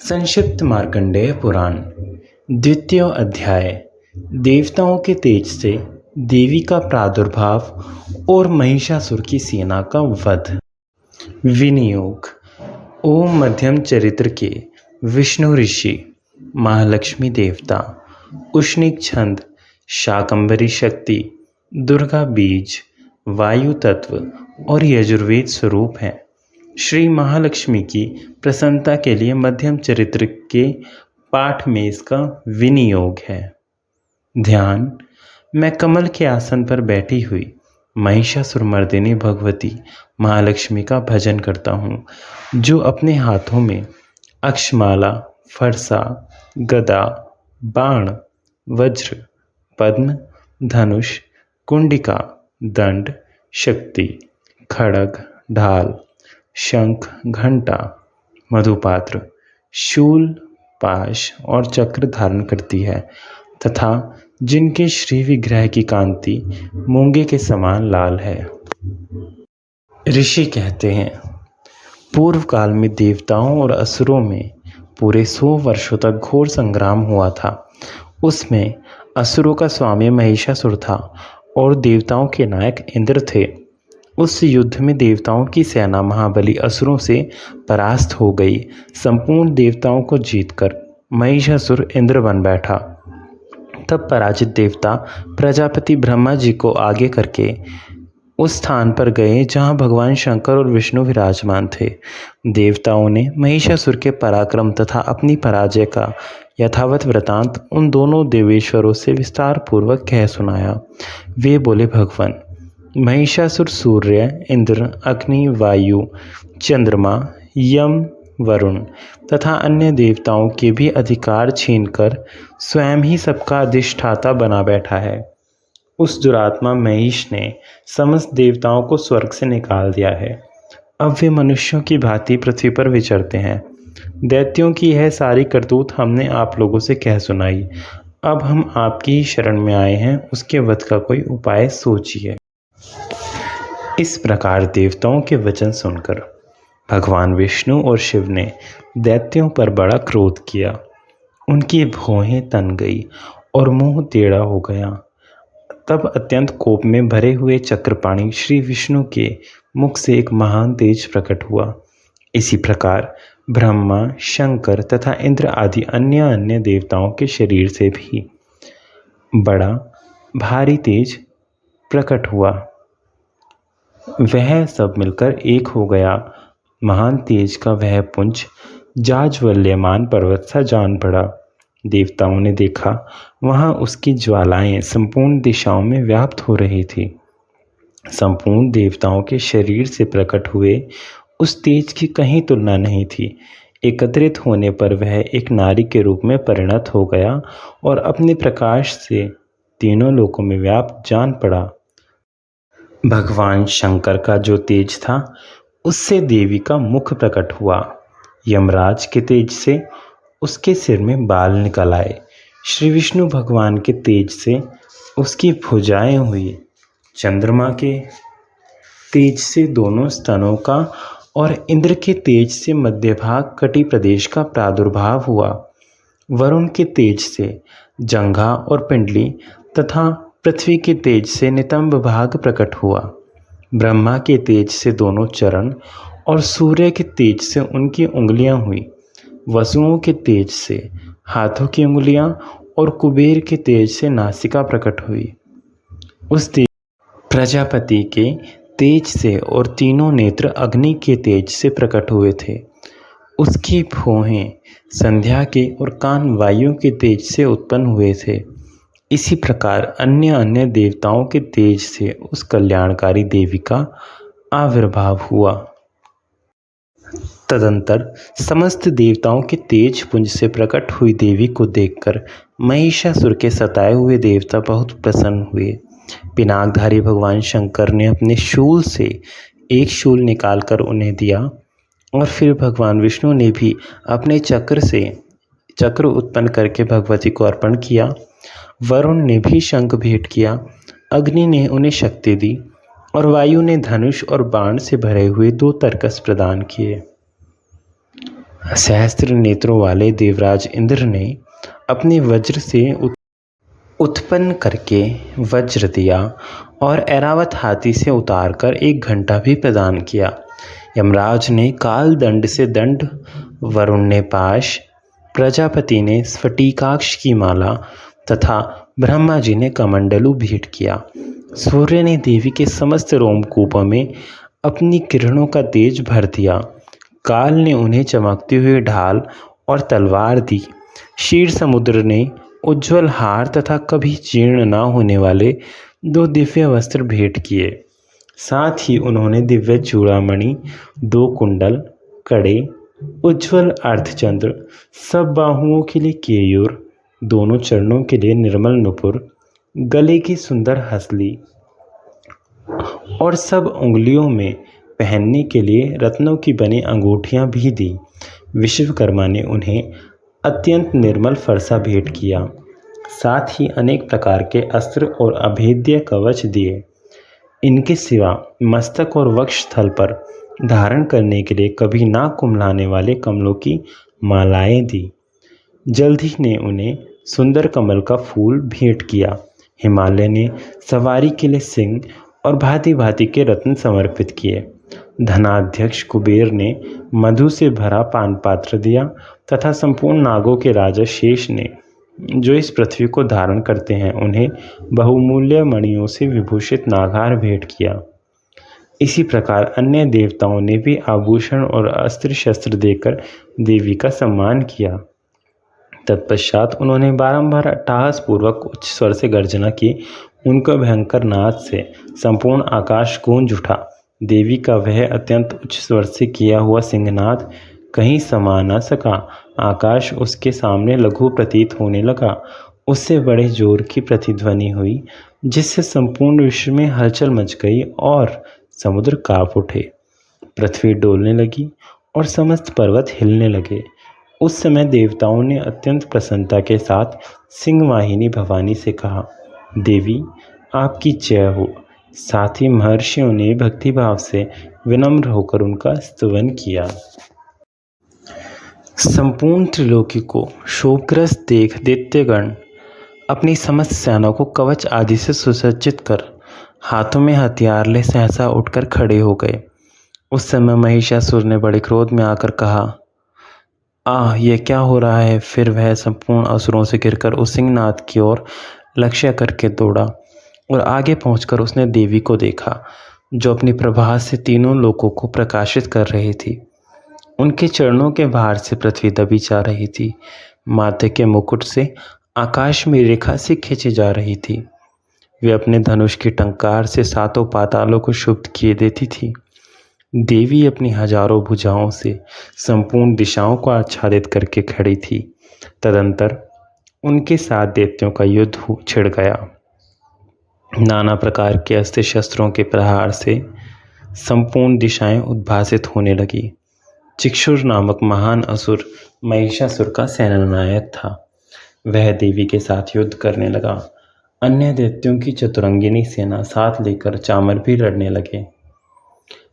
संक्षिप्त मार्कंडेय पुराण द्वितीय अध्याय देवताओं के तेज से देवी का प्रादुर्भाव और महिषासुर की सेना का वध। विनियोग। ओम मध्यम चरित्र के विष्णु ऋषि, महालक्ष्मी देवता, उष्णिक छंद, शाकंभरी शक्ति, दुर्गा बीज, वायु तत्व और यजुर्वेद स्वरूप हैं। श्री महालक्ष्मी की प्रसन्नता के लिए मध्यम चरित्र के पाठ में इसका विनियोग है। ध्यान। मैं कमल के आसन पर बैठी हुई महिषासुरमर्दिनी भगवती महालक्ष्मी का भजन करता हूँ, जो अपने हाथों में अक्षमाला, फरसा, गदा, बाण, वज्र, पद्म, धनुष, कुंडिका, दंड, शक्ति, खड्ग, ढाल, शंख, घंटा, मधुपात्र, शूल, पाश और चक्र धारण करती है तथा जिनके श्री विग्रह की कांति मूंगे के समान लाल है। ऋषि कहते हैं, पूर्व काल में देवताओं और असुरों में पूरे 100 वर्षों तक घोर संग्राम हुआ था। उसमें असुरों का स्वामी महिषासुर था और देवताओं के नायक इंद्र थे। उस युद्ध में देवताओं की सेना महाबली असुरों से परास्त हो गई। संपूर्ण देवताओं को जीतकर महिषासुर इंद्र बन बैठा। तब पराजित देवता प्रजापति ब्रह्मा जी को आगे करके उस स्थान पर गए जहां भगवान शंकर और विष्णु विराजमान थे। देवताओं ने महिषासुर के पराक्रम तथा अपनी पराजय का यथावत वृतांत उन दोनों देवेश्वरों से विस्तार पूर्वक कह सुनाया। वे बोले, भगवान, महिषासुर सूर्य, इंद्र, अग्नि, वायु, चंद्रमा, यम, वरुण तथा अन्य देवताओं के भी अधिकार छीनकर स्वयं ही सबका अधिष्ठाता बना बैठा है। उस दुरात्मा महिष ने समस्त देवताओं को स्वर्ग से निकाल दिया है। अब वे मनुष्यों की भांति पृथ्वी पर विचरते हैं। दैत्यों की यह सारी करतूत हमने आप लोगों से कह सुनाई। अब हम आपकी ही शरण में आए हैं, उसके वध का कोई उपाय सोचिए। इस प्रकार देवताओं के वचन सुनकर भगवान विष्णु और शिव ने दैत्यों पर बड़ा क्रोध किया। उनकी भौहें तन गई और मुंह टेढ़ा हो गया। तब अत्यंत कोप में भरे हुए चक्रपाणी श्री विष्णु के मुख से एक महान तेज प्रकट हुआ। इसी प्रकार ब्रह्मा, शंकर तथा इंद्र आदि अन्य अन्य देवताओं के शरीर से भी बड़ा भारी तेज प्रकट हुआ। वह सब मिलकर एक हो गया। महान तेज का वह पुंज जाज्वल्यमान पर्वत सा जान पड़ा। देवताओं ने देखा, वहां उसकी ज्वालाएं संपूर्ण दिशाओं में व्याप्त हो रही थी। संपूर्ण देवताओं के शरीर से प्रकट हुए उस तेज की कहीं तुलना नहीं थी। एकत्रित होने पर वह एक नारी के रूप में परिणत हो गया और अपने प्रकाश से तीनों लोकों में व्याप्त जान पड़ा। भगवान शंकर का जो तेज था, उससे देवी का मुख प्रकट हुआ। यमराज के तेज से उसके सिर में बाल निकल आए। श्री विष्णु भगवान के तेज से उसकी भुजाएं हुई। चंद्रमा के तेज से दोनों स्तनों का और इंद्र के तेज से मध्य भाग कटी प्रदेश का प्रादुर्भाव हुआ। वरुण के तेज से जंघा और पिंडली तथा पृथ्वी के तेज से नितंब भाग प्रकट हुआ। ब्रह्मा के तेज से दोनों चरण और सूर्य के तेज से उनकी उंगलियां हुई। वसुओं के तेज से हाथों की उंगलियां और कुबेर के तेज से नासिका प्रकट हुई। उस तेज प्रजापति के तेज से और तीनों नेत्र अग्नि के तेज से प्रकट हुए थे। उसकी भौहें संध्या के और कान वायु के तेज से उत्पन्न हुए थे। इसी प्रकार अन्य अन्य देवताओं के तेज से उस कल्याणकारी देवी का आविर्भाव हुआ। तदंतर समस्त देवताओं के तेज पुंज से प्रकट हुई देवी को देखकर महिषासुर के सताए हुए देवता बहुत प्रसन्न हुए। पिनाकधारी भगवान शंकर ने अपने शूल से एक शूल निकालकर उन्हें दिया और फिर भगवान विष्णु ने भी अपने चक्र से चक्र उत्पन्न करके भगवती को अर्पण किया। वरुण ने भी शंख भेंट किया। अग्नि ने उन्हें शक्ति दी और वायु ने धनुष और बाण से भरे हुए 2 तरकस प्रदान किए। सहस्त्र नेत्रों वाले देवराज इंद्र ने अपने वज्र से उत्पन्न करके वज्र दिया और ऐरावत हाथी से उतारकर 1 घंटा भी प्रदान किया। यमराज ने काल दंड से दंड, वरुण ने पाश, प्रजापति ने स्फटिकाक्ष की माला तथा ब्रह्मा जी ने कमंडलू भेंट किया। सूर्य ने देवी के समस्त रोमकूपों में अपनी किरणों का तेज भर दिया। काल ने उन्हें चमकती हुई ढाल और तलवार दी। क्षीर समुद्र ने उज्ज्वल हार तथा कभी जीर्ण न होने वाले 2 दिव्य वस्त्र भेंट किए। साथ ही उन्होंने दिव्य चूड़ामणि, 2 कुंडल, कड़े, उज्ज्वल अर्धचंद्र, सब बाहुओं के लिए केयूर, दोनों चरणों के लिए निर्मल नुपुर, गले की सुंदर हसली और सब उंगलियों में पहनने के लिए रत्नों की बनी अंगूठियां भी दी। विश्वकर्मा ने उन्हें अत्यंत निर्मल फरसा भेंट किया। साथ ही अनेक प्रकार के अस्त्र और अभेद्य कवच दिए। इनके सिवा मस्तक और वक्ष स्थल पर धारण करने के लिए कभी ना कुम्हलाने वाले कमलों की मालाएं दी। जल्द ही ने उन्हें सुंदर कमल का फूल भेंट किया। हिमालय ने सवारी के लिए सिंह और भांति भांति के रत्न समर्पित किए। धनाध्यक्ष कुबेर ने मधु से भरा पान पात्र दिया तथा संपूर्ण नागों के राजा शेष ने, जो इस पृथ्वी को धारण करते हैं, उन्हें बहुमूल्य मणियों से विभूषित नागहार भेंट किया। इसी प्रकार अन्य देवताओं ने भी आभूषण और अस्त्र शस्त्र देकर देवी का सम्मान किया। तत्पश्चात उन्होंने बारंबार अट्टहास पूर्वक उच्च स्वर से गर्जना की। उनका भयंकर नाद से संपूर्ण आकाश गूंज उठा। देवी का वह अत्यंत उच्च स्वर से किया हुआ सिंहनाद कहीं समा न सका। आकाश उसके सामने लघु प्रतीत होने लगा। उससे बड़े जोर की प्रतिध्वनि हुई, जिससे संपूर्ण विश्व में हलचल मच गई और समुद्र कांप उठे। पृथ्वी डोलने लगी और समस्त पर्वत हिलने लगे। उस समय देवताओं ने अत्यंत प्रसन्नता के साथ सिंहवाहिनी भवानी से कहा, देवी आपकी जय हो। साथ ही महर्षियों ने भक्तिभाव से विनम्र होकर उनका स्तवन किया। संपूर्ण त्रिलोकी को शोकग्रस्त देख दैत्यगण अपनी समस्त सेना को कवच आदि से सुसज्जित कर हाथों में हथियार ले सहसा उठकर खड़े हो गए। उस समय महिषासुर ने बड़े क्रोध में आकर कहा, यह क्या हो रहा है। फिर वह संपूर्ण असुरों से गिरकर उस सिंहनाद की ओर लक्ष्य करके दौड़ा और आगे पहुंचकर उसने देवी को देखा, जो अपनी प्रभा से तीनों लोकों को प्रकाशित कर रही थी। उनके चरणों के भार से पृथ्वी दबी जा रही थी। माथे के मुकुट से आकाश में रेखा से खींची जा रही थी। वे अपने धनुष की टंकार से 7 पातालों को शुद्ध किए देती थी। देवी अपनी हजारों भुजाओं से संपूर्ण दिशाओं को आच्छादित करके खड़ी थी। तदंतर उनके साथ दैत्यों का युद्ध छिड़ गया। नाना प्रकार के अस्त्र शस्त्रों के प्रहार से संपूर्ण दिशाएं उद्भासित होने लगी। चिक्षुर नामक महान असुर महिषासुर का सेनानायक था। वह देवी के साथ युद्ध करने लगा। अन्य दैत्यों की चतुरंगिनी सेना साथ लेकर चामर भी लड़ने लगे।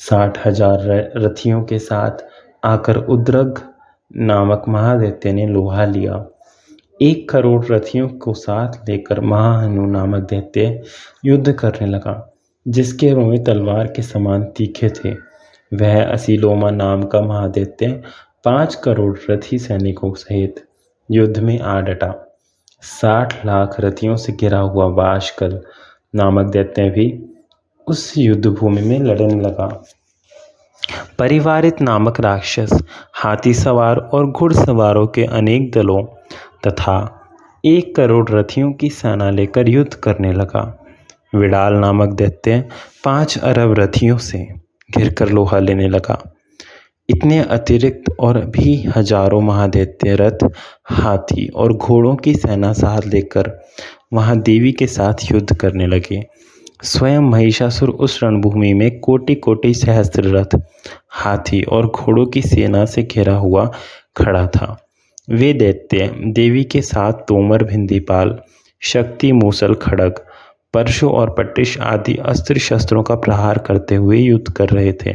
60,000 रथियों के साथ आकर उद्रग नामक महादैत्य ने लोहा लिया। 1 करोड़ रथियों को साथ लेकर महाहनु नामक दैत्य युद्ध करने लगा, जिसके रोए तलवार के समान तीखे थे। वह असीलोमा नाम का महादैत्य 5 करोड़ रथी सैनिकों सहित युद्ध में आ डटा। 60 लाख रथियों से घिरा हुआ बाशकल नामक दैत्य भी उस युद्ध भूमि में लड़ने लगा। परिवारित नामक राक्षस हाथी सवार और घुड़सवारों के अनेक दलों तथा 1 करोड़ रथियों की सेना लेकर युद्ध करने लगा। विडाल नामक दैत्य 5 अरब रथियों से घिरकर लोहा लेने लगा। इतने अतिरिक्त और भी हजारों महादैत्य रथ, हाथी और घोड़ों की सेना साथ लेकर वहां देवी के साथ युद्ध करने लगे। स्वयं महिषासुर उस रणभूमि में कोटि कोटि सहस्त्र रथ, हाथी और घोड़ों की सेना से घिरा हुआ खड़ा था। वे दैत्य देवी के साथ तोमर, भिंदीपाल, शक्ति, मूसल, खड़ग, परशु और पट्टिश आदि अस्त्र शस्त्रों का प्रहार करते हुए युद्ध कर रहे थे।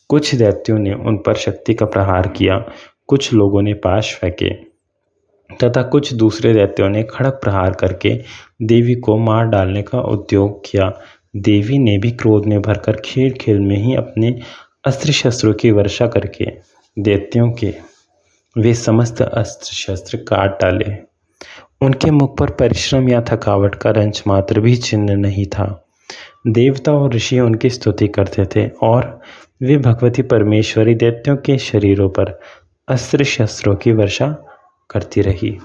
कुछ दैत्यों ने उन पर शक्ति का प्रहार किया, कुछ लोगों ने पाश फेंके तथा कुछ दूसरे दैत्यों ने खड़ग प्रहार करके देवी को मार डालने का उद्योग किया। देवी ने भी क्रोध में भरकर खेल खेल में ही अपने अस्त्र शस्त्रों की वर्षा करके दैत्यों के वे समस्त अस्त्र शस्त्र काट डाले। उनके मुख पर परिश्रम या थकावट का रंच मात्र भी चिन्ह नहीं था। देवता और ऋषि उनकी स्तुति करते थे और वे भगवती परमेश्वरी दैत्यों के शरीरों पर अस्त्र शस्त्रों की वर्षा करती रही।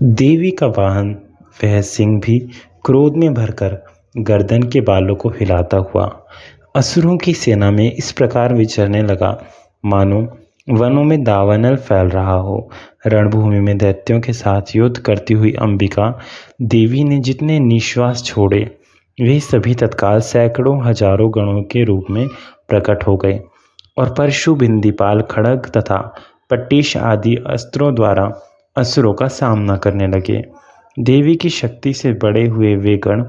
देवी का वाहन वह सिंह भी क्रोध में भरकर गर्दन के बालों को हिलाता हुआ असुरों की सेना में इस प्रकार विचरने लगा मानो वनों में दावानल फैल रहा हो। रणभूमि में दैत्यों के साथ युद्ध करती हुई अंबिका देवी ने जितने निश्वास छोड़े वे सभी तत्काल सैकड़ों हजारों गणों के रूप में प्रकट हो गए और परशु बिंदीपाल खड़ग तथा पट्टिश आदि अस्त्रों द्वारा असुरों का सामना करने लगे। देवी की शक्ति से बड़े हुए वे गण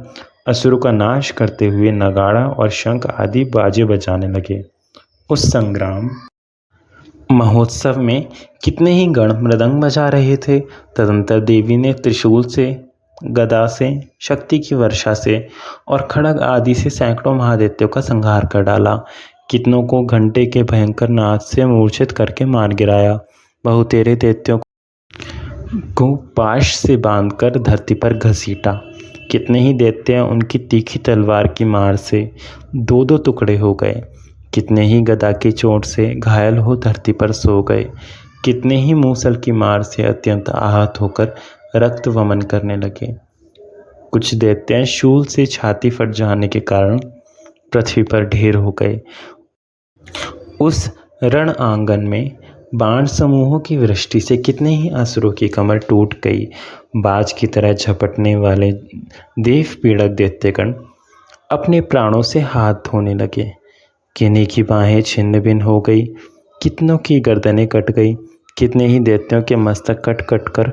असुरों का नाश करते हुए नगाड़ा और शंख आदि बाजे बजाने लगे। उस संग्राम महोत्सव में कितने ही गण मृदंग बजा रहे थे। तदंतर देवी ने त्रिशूल से, गदा से, शक्ति की वर्षा से और खड़ग आदि से सैकड़ों महादैत्यों का संहार कर डाला। कितनों को घंटे के भयंकर नाद से मूर्छित करके मार गिराया। बहुतेरे दैत्यों को पाश से बांधकर धरती पर घसीटा। कितने ही दैत्य उनकी तीखी तलवार की मार से दो दो टुकड़े हो गए। कितने ही गदा की चोट से घायल हो धरती पर सो गए। कितने ही मूसल की मार से अत्यंत आहत होकर रक्त वमन करने लगे। कुछ दैत्य शूल से छाती फट जाने के कारण पृथ्वी पर ढेर हो गए। उस रण आंगन में बाण समूहों की वृष्टि से कितने ही असुरों की कमर टूट गई। बाज की तरह झपटने वाले देव पीड़क दैत्यगण अपने प्राणों से हाथ धोने लगे। किन्हीं की बाहें छिन्न भिन्न हो गई, कितनों की गर्दनें कट गई। कितने ही दैत्यों के मस्तक कट कट कर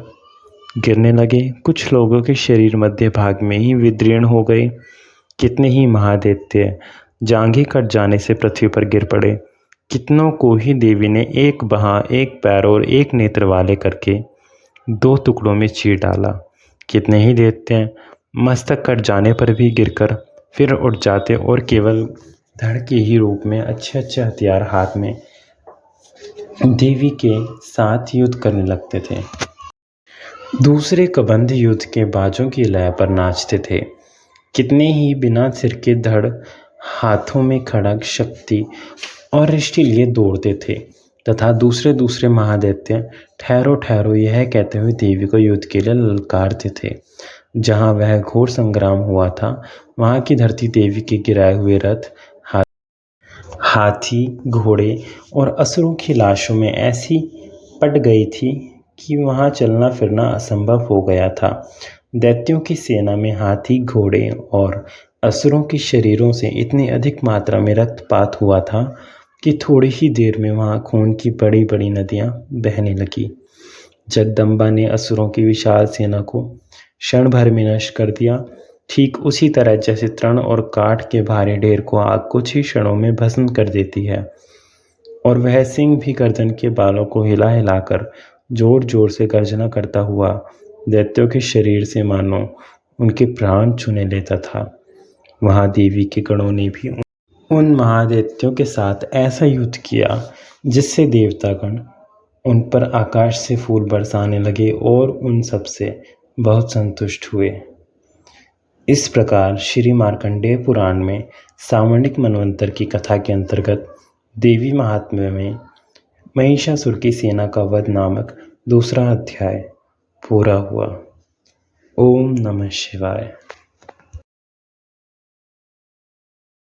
गिरने लगे। कुछ लोगों के शरीर मध्य भाग में ही विदीर्ण हो गए। कितने ही महादैत्य जांघें कट जाने से पृथ्वी पर गिर पड़े। कितनों को ही देवी ने एक बाह, एक पैर और एक नेत्र वाले करके दो टुकड़ों में चीर डाला। कितने ही दैत्य मस्तक कट जाने पर भी गिरकर फिर उठ जाते और केवल धड़ के ही रूप में अच्छे अच्छे हथियार हाथ में देवी के साथ युद्ध करने लगते थे। दूसरे कबंध युद्ध के बाजों की लय पर नाचते थे। कितने ही बिना सिर के धड़ हाथों में खड़ग, शक्ति और रिष्टि लिए दौड़ते थे तथा दूसरे दूसरे महादैत्य ठहरो ठहरो यह कहते हुए देवी को युद्ध के लिए ललकारते थे। जहाँ वह घोर संग्राम हुआ था वहाँ की धरती देवी के गिराए हुए रथ, हाथी, घोड़े और असुरों की लाशों में ऐसी पट गई थी कि वहाँ चलना फिरना असंभव हो गया था। दैत्यों की सेना में हाथी, घोड़े और असुरों के शरीरों से इतनी अधिक मात्रा में रक्तपात हुआ था कि थोड़ी ही देर में वहाँ खून की बड़ी बड़ी नदियाँ बहने लगी। जगदम्बा ने असुरों की विशाल सेना को क्षण भर में नष्ट कर दिया। ठीक उसी तरह जैसे तृण और काठ के भारी ढेर को आग कुछ ही क्षणों में भस्म कर देती है। और वह सिंह भी गर्दन के बालों को हिला हिलाकर जोर जोर से गर्जना करता हुआ दैत्यों के शरीर से मानो उनके प्राण चुने लेता था। वहाँ देवी के गणों ने भी उन महादैत्यों के साथ ऐसा युद्ध किया जिससे देवतागण उन पर आकाश से फूल बरसाने लगे और उन सब से बहुत संतुष्ट हुए। इस प्रकार श्री मार्कंडेय पुराण में सावर्णिक मनवंतर की कथा के अंतर्गत देवी महात्म्य में महिषासुर की सेना का वध नामक दूसरा अध्याय पूरा हुआ। ओम नमः शिवाय।